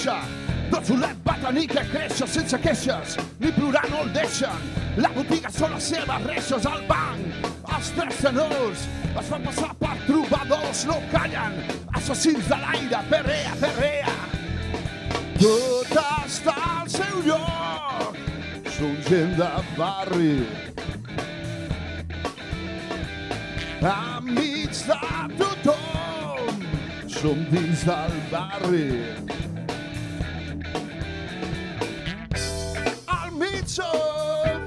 baixa. Doncs Olet va tenir que créixer sense queixes, ni plorar no el deixen. La botiga són les seves reixes al banc. Els tres tenors es fan passar per trobadors, no callen. Assassins de l'aire, perrea, perrea. Tot està al seu lloc. Som gent de barri. Amics de tothom. Som dins del barri. Al mig som,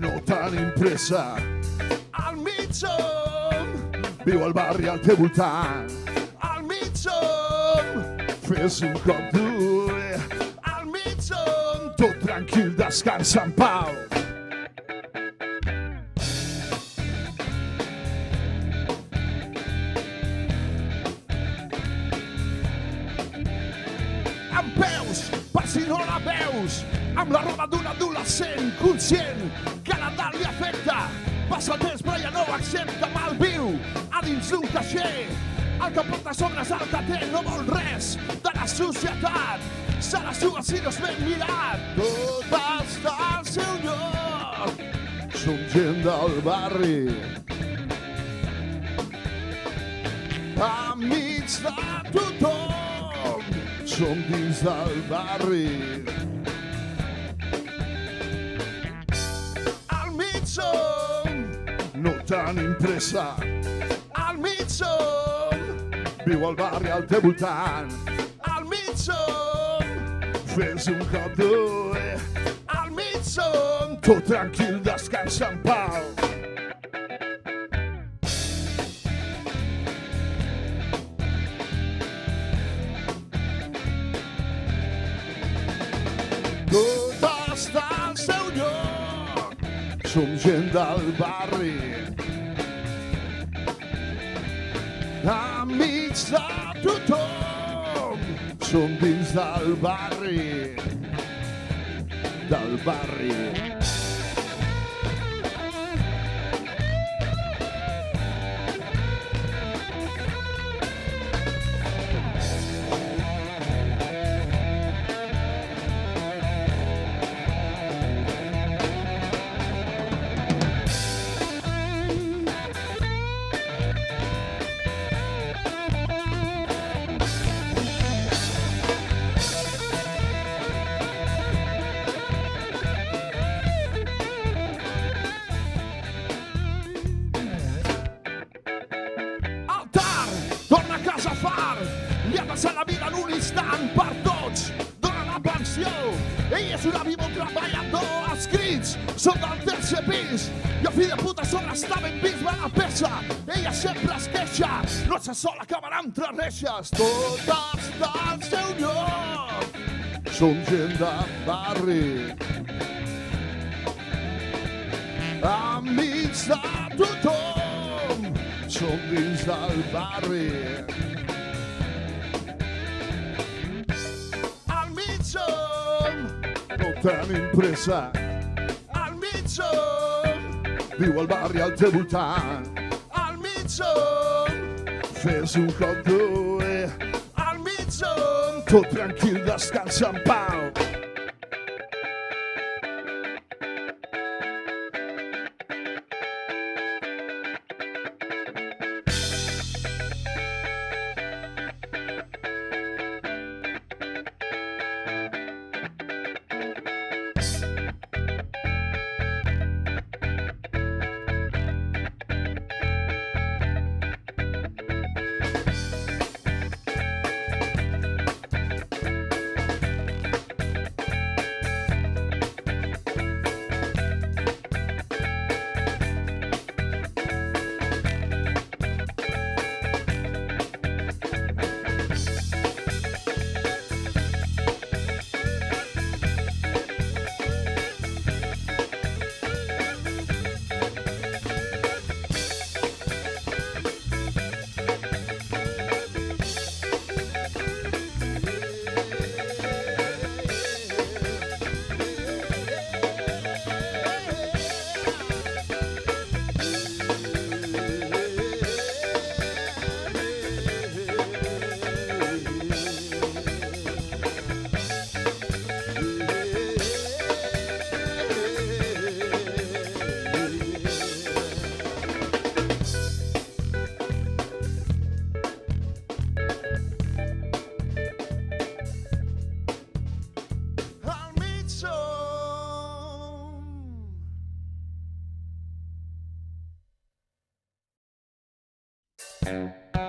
no tenim pressa. Al mig som, viu al barri al teu voltant. Al mig som, fes un cop dur. Al mig som, tot tranquil, descansa en pau. Amb peus, per si no la veus, amb la roba d'un adolescent conscient que l'edat li afecta. Passa el temps però ja no ho accepta, malviu a dins d'un caixer. El que porta sobre és el que té, no vol res de la societat. Se la juga si no és ben mirat. Tot està al seu lloc. Som gent del barri. Amics de tothom. Som dins del barri. Al mig som, no tenim pressa. Al mig som, viu al barri al teu voltant. Al mig som, fes un cop dur. Al mig som, tot tranquil, descansa en pau. Tot està al seu lloc. Som gent del barri. Amics de tothom. Som dins del barri. Del barri. Torna a casa far, li ha passat la vida en un instant per tots. Dóna la pensió, ell és un avi bon treballador. Els crits són del tercer pis i el fill de puta sobre està ben vist, va a peça. Ella sempre es queixa, no se sol acabarà entre reixes. Tot està al seu lloc. Som gent de barri. Amics de tothom. Som dins del barri. Al mig som, no tenim pressa. Al mig som, viu al barri al teu voltant. Al mig som, fes un cop dur. Al mig som, tot tranquil, descansa en pau. Thank